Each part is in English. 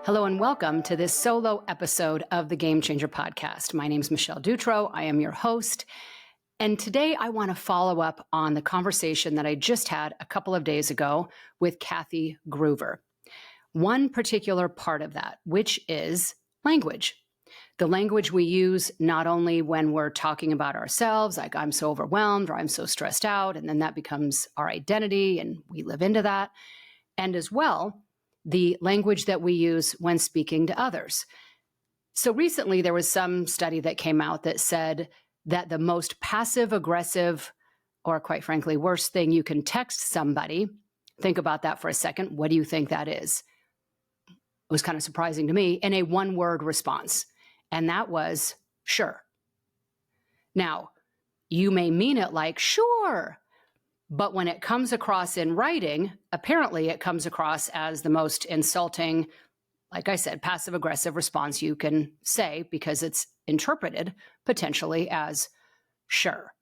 Hello and welcome to this solo episode of the Game Changer podcast. My name is Michelle Dutro. I am your host. And today I want to follow up on the conversation that I just had a couple of days ago with Kathy Groover. One particular part of that, which is language. The language we use not only when we're talking about ourselves, like I'm so overwhelmed or I'm so stressed out, and then that becomes our identity and we live into that, and as well, the language that we use when speaking to others. So recently there was some study that came out that said that the most passive aggressive, or quite frankly, worst thing you can text somebody, think about that for a second. What do you think that is? It was kind of surprising to me, in a one-word response. And that was, sure. Now, you may mean it like, sure. But when it comes across in writing, apparently it comes across as the most insulting, like I said, passive-aggressive response you can say because it's interpreted potentially as sure.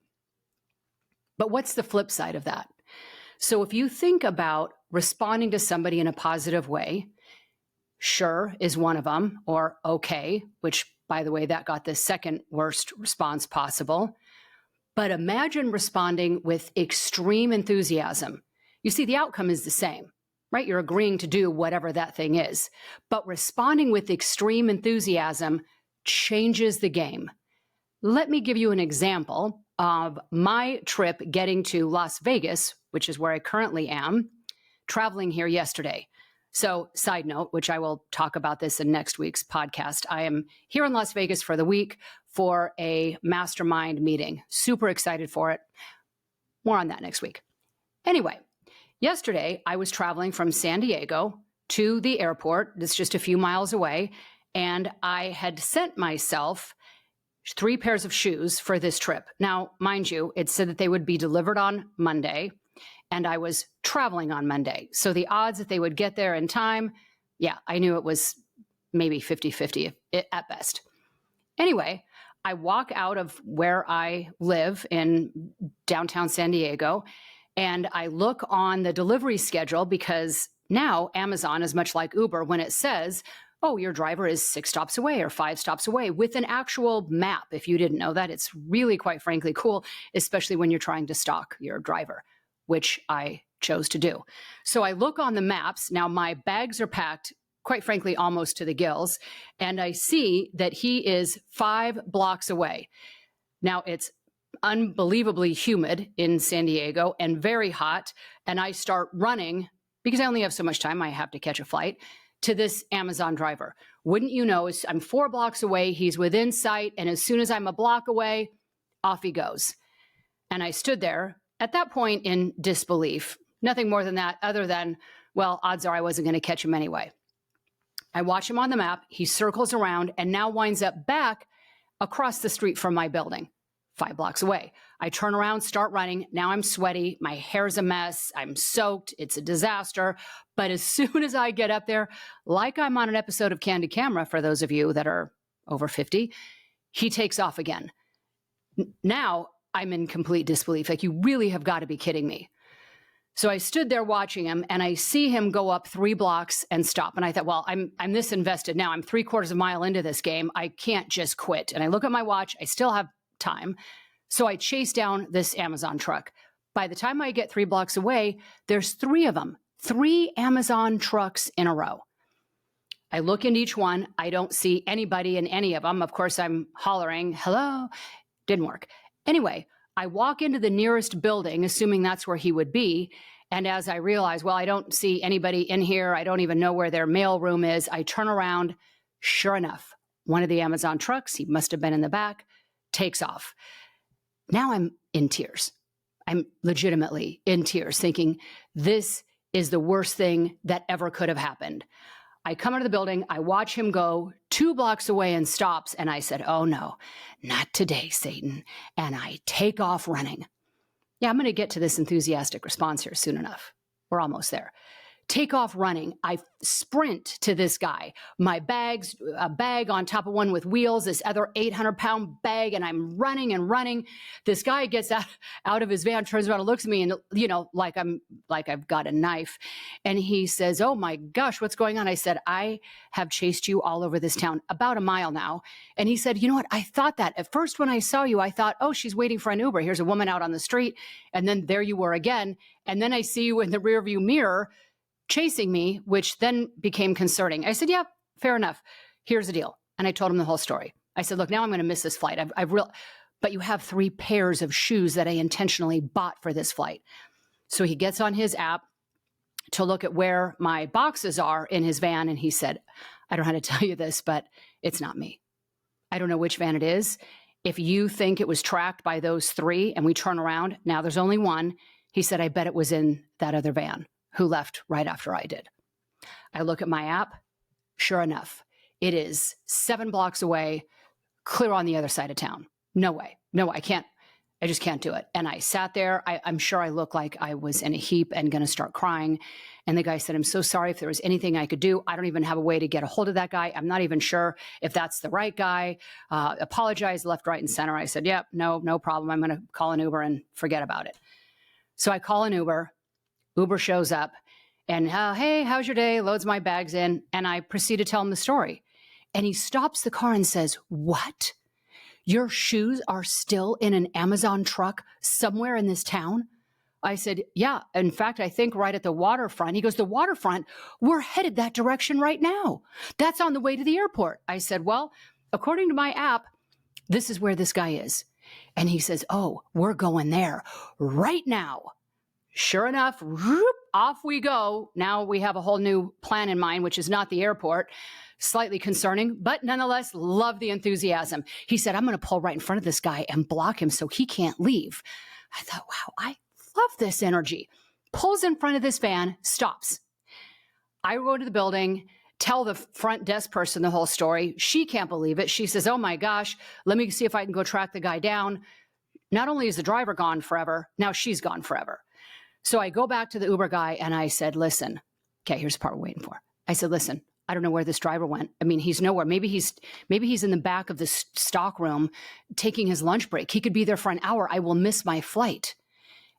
But what's the flip side of that? So if you think about responding to somebody in a positive way, sure is one of them, or okay, which, by the way, that got the second worst response possible. But imagine responding with extreme enthusiasm. You see, the outcome is the same, right? You're agreeing to do whatever that thing is. But responding with extreme enthusiasm changes the game. Let me give you an example of my trip getting to Las Vegas, which is where I currently am, traveling here yesterday. So, side note, which I will talk about this in next week's podcast, I am here in Las Vegas for the week for a mastermind meeting. Super excited for it. More on that next week. Anyway, yesterday I was traveling from San Diego to the airport. It's just a few miles away. And I had sent myself 3 pairs of shoes for this trip. Now, mind you, it said that they would be delivered on Monday. And I was traveling on Monday. So the odds that they would get there in time, yeah, I knew it was maybe 50-50 at best. Anyway, I walk out of where I live in downtown San Diego, and I look on the delivery schedule because now Amazon is much like Uber when it says, oh, your driver is 6 stops away or 5 stops away with an actual map. If you didn't know that, it's really, quite frankly, cool, especially when you're trying to stalk your driver, which I chose to do. So I look on the maps. Now my bags are packed, quite frankly, almost to the gills. And I see that he is 5 blocks away. Now it's unbelievably humid in San Diego and very hot. And I start running because I only have so much time. I have to catch a flight to this Amazon driver. Wouldn't you know, I'm 4 blocks away. He's within sight. And as soon as I'm a block away, off he goes. And I stood there at that point in disbelief, nothing more than that, other than, well, odds are I wasn't going to catch him anyway. I watch him on the map. He circles around and now winds up back across the street from my building, 5 blocks away. I turn around, start running. Now I'm sweaty. My hair's a mess. I'm soaked. It's a disaster. But as soon as I get up there, like I'm on an episode of Candid Camera, for those of you that are over 50, he takes off again. Now I'm in complete disbelief. Like, you really have got to be kidding me. So I stood there watching him and I see him go up 3 blocks and stop. And I thought, well, I'm this invested now. I'm 3/4 of a mile into this game. I can't just quit. And I look at my watch. I still have time. So I chase down this Amazon truck. By the time I get 3 blocks away, there's 3 of them, 3 Amazon trucks in a row. I look into each one. I don't see anybody in any of them. Of course, I'm hollering, hello. Didn't work. Anyway, I walk into the nearest building, assuming that's where he would be. And as I realize, well, I don't see anybody in here. I don't even know where their mail room is. I turn around. Sure enough, one of the Amazon trucks, he must have been in the back, takes off. Now I'm in tears. I'm legitimately in tears, thinking this is the worst thing that ever could have happened. I come into the building, I watch him go 2 blocks away and stops. And I said, oh no, not today, Satan. And I take off running. Yeah, I'm going to get to this enthusiastic response here soon enough. We're almost there. take off running. I sprint to this guy, my bags, a bag on top of one with wheels, this other 800-pound bag, and I'm running and running. This guy gets out of his van, turns around and looks at me, and like I've got a knife. And he says, "Oh my gosh, what's going on?" I said, "I have chased you all over this town, about a mile now." And he said, "You know what? I thought that at first when I saw you, I thought, oh, she's waiting for an Uber. Here's a woman out on the street. And then there you were again. And then I see you in the rearview mirror chasing me," which then became concerning. I said, "Yeah, fair enough. Here's the deal." And I told him the whole story. I said, "Look, now I'm going to miss this flight. But you have 3 pairs of shoes that I intentionally bought for this flight." So he gets on his app to look at where my boxes are in his van. And he said, "I don't know how to tell you this, but it's not me. I don't know which van it is. If you think it was tracked by those 3 and we turn around, now there's only one." He said, "I bet it was in that other van who left right after I did." I look at my app. Sure enough, it is 7 blocks away, clear on the other side of town. No way. No, I can't. I just can't do it. And I sat there. I'm sure I looked like I was in a heap and going to start crying. And the guy said, "I'm so sorry. If there was anything I could do, I don't even have a way to get a hold of that guy. I'm not even sure if that's the right guy. Apologize left, right, and center." I said, "Yep, no problem. I'm going to call an Uber and forget about it." So I call an Uber. Uber shows up and, "Hey, how's your day?" Loads my bags in. And I proceed to tell him the story. And he stops the car and says, "What? Your shoes are still in an Amazon truck somewhere in this town?" I said, "Yeah. In fact, I think right at the waterfront." He goes, "The waterfront? We're headed that direction right now. That's on the way to the airport." I said, "Well, according to my app, this is where this guy is." And he says, "Oh, we're going there right now." Sure enough, whoop, off we go. Now we have a whole new plan in mind, which is not the airport. Slightly concerning, but nonetheless, love the enthusiasm. He said, "I'm going to pull right in front of this guy and block him so he can't leave." I thought, wow, I love this energy. Pulls in front of this van, stops. I go to the building, tell the front desk person the whole story. She can't believe it. She says, "Oh my gosh, let me see if I can go track the guy down." Not only is the driver gone forever, now she's gone forever. So I go back to the Uber guy and I said, "Listen," okay, here's the part we're waiting for. I said, "Listen, I don't know where this driver went. I mean, he's nowhere. Maybe he's in the back of the stock room taking his lunch break. He could be there for an hour. I will miss my flight."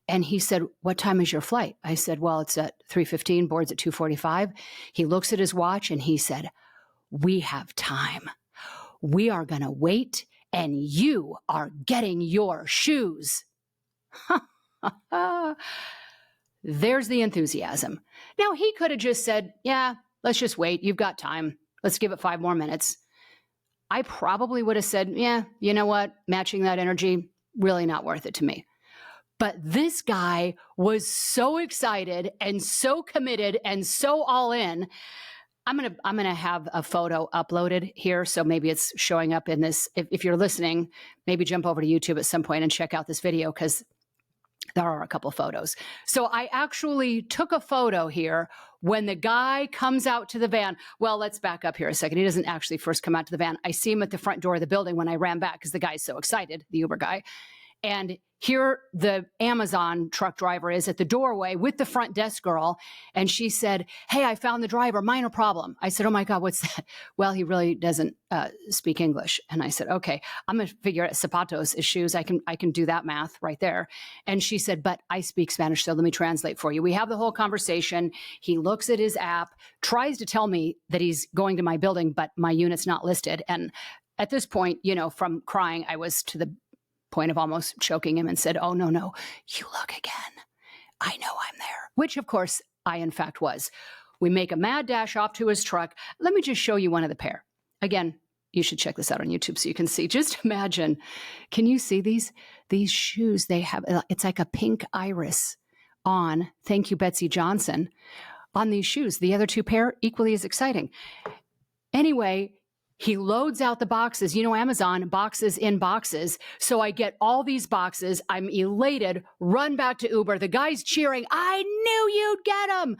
And he said, "What time is your flight?" I said, "Well, it's at 3:15, board's at 2:45. He looks at his watch and he said, "We have time. We are going to wait and you are getting your shoes." There's the enthusiasm. Now, he could have just said, "Yeah, let's just wait. You've got time. Let's give it 5 more minutes." I probably would have said, "Yeah, you know what? Matching that energy, really not worth it to me." But this guy was so excited and so committed and so all in. I'm gonna have a photo uploaded here, so maybe it's showing up in this. If you're listening, maybe jump over to YouTube at some point and check out this video, because there are a couple of photos. So I actually took a photo here when the guy comes out to the van. Well, let's back up here a second. He doesn't actually first come out to the van. I see him at the front door of the building when I ran back because the guy's so excited, the Uber guy. And here the Amazon truck driver is at the doorway with the front desk girl. And she said, "Hey, I found the driver, minor problem." I said, "Oh my God, what's that?" "Well, he really doesn't speak English." And I said, "Okay, I'm going to figure out zapatos is shoes. I can do that math right there." And she said, "But I speak Spanish, so let me translate for you." We have the whole conversation. He looks at his app, tries to tell me that he's going to my building, but my unit's not listed. And at this point, from crying, I was to the point of almost choking him and said, "Oh, no, you look again. I know I'm there," which of course I in fact was. We make a mad dash off to his truck. Let me just show you one of the pair. Again, you should check this out on YouTube so you can see. Just imagine, can you see these shoes? They have, it's like a pink iris on, thank you, Betsy Johnson, on these shoes. The other 2 pair, equally as exciting. Anyway, he loads out the boxes. Amazon, boxes in boxes. So I get all these boxes. I'm elated, run back to Uber. The guy's cheering. "I knew you'd get them."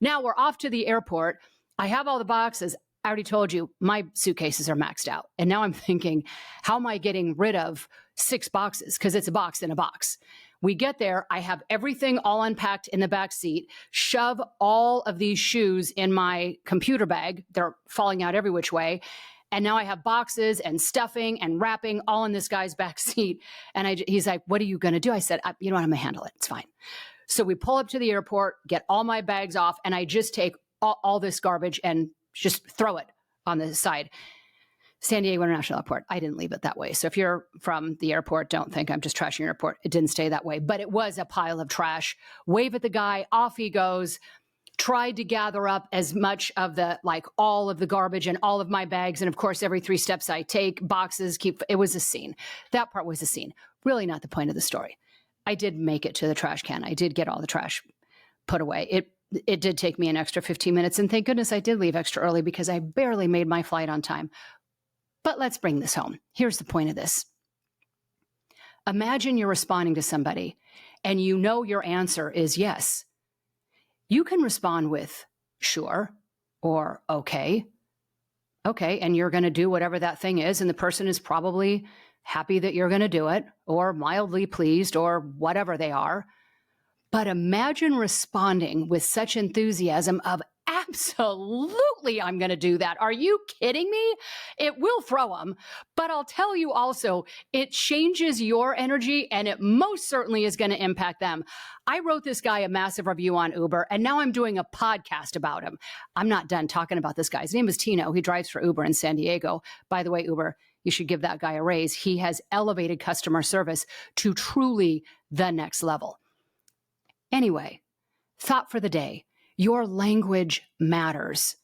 Now we're off to the airport. I have all the boxes. I already told you, my suitcases are maxed out. And now I'm thinking, how am I getting rid of 6 boxes? Because it's a box in a box. We get there. I have everything all unpacked in the back seat, shove all of these shoes in my computer bag. They're falling out every which way. And now I have boxes and stuffing and wrapping all in this guy's back seat. And he's like, what are you going to do? I said, you know what? I'm going to handle it. It's fine. So we pull up to the airport, get all my bags off, and I just take all this garbage and just throw it on the side. San Diego International Airport. I didn't leave it that way. So if you're from the airport, don't think I'm just trashing your airport. It didn't stay that way, but it was a pile of trash. Wave at the guy, off he goes. Tried to gather up as much of the, all of the garbage and all of my bags. And of course, every 3 steps I take, boxes, it was a scene. That part was a scene. Really not the point of the story. I did make it to the trash can. I did get all the trash put away. It did take me an extra 15 minutes. And thank goodness I did leave extra early because I barely made my flight on time. But let's bring this home. Here's the point of this. Imagine you're responding to somebody and you know your answer is yes. You can respond with sure or okay. Okay, and you're going to do whatever that thing is, and the person is probably happy that you're going to do it or mildly pleased or whatever they are. But imagine responding with such enthusiasm of absolutely, I'm going to do that. Are you kidding me? It will throw them. But I'll tell you also, it changes your energy and it most certainly is going to impact them. I wrote this guy a massive review on Uber and now I'm doing a podcast about him. I'm not done talking about this guy. His name is Tino. He drives for Uber in San Diego. By the way, Uber, you should give that guy a raise. He has elevated customer service to truly the next level. Anyway, thought for the day. Your language matters,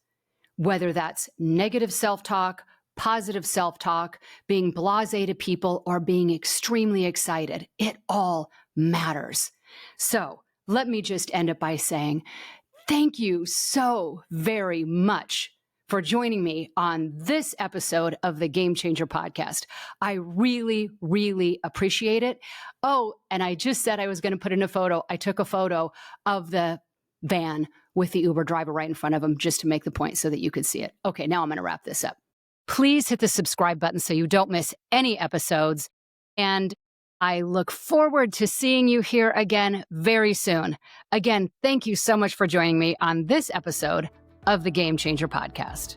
whether that's negative self-talk, positive self-talk, being blasé to people, or being extremely excited. It all matters. So let me just end it by saying, thank you so very much for joining me on this episode of the Game Changer Podcast. I really, really appreciate it. Oh, and I just said I was going to put in a photo. I took a photo of the van with the Uber driver right in front of him just to make the point so that you could see it. Okay, now I'm going to wrap this up. Please hit the subscribe button so you don't miss any episodes. And I look forward to seeing you here again very soon. Again, thank you so much for joining me on this episode of the Game Changer Podcast.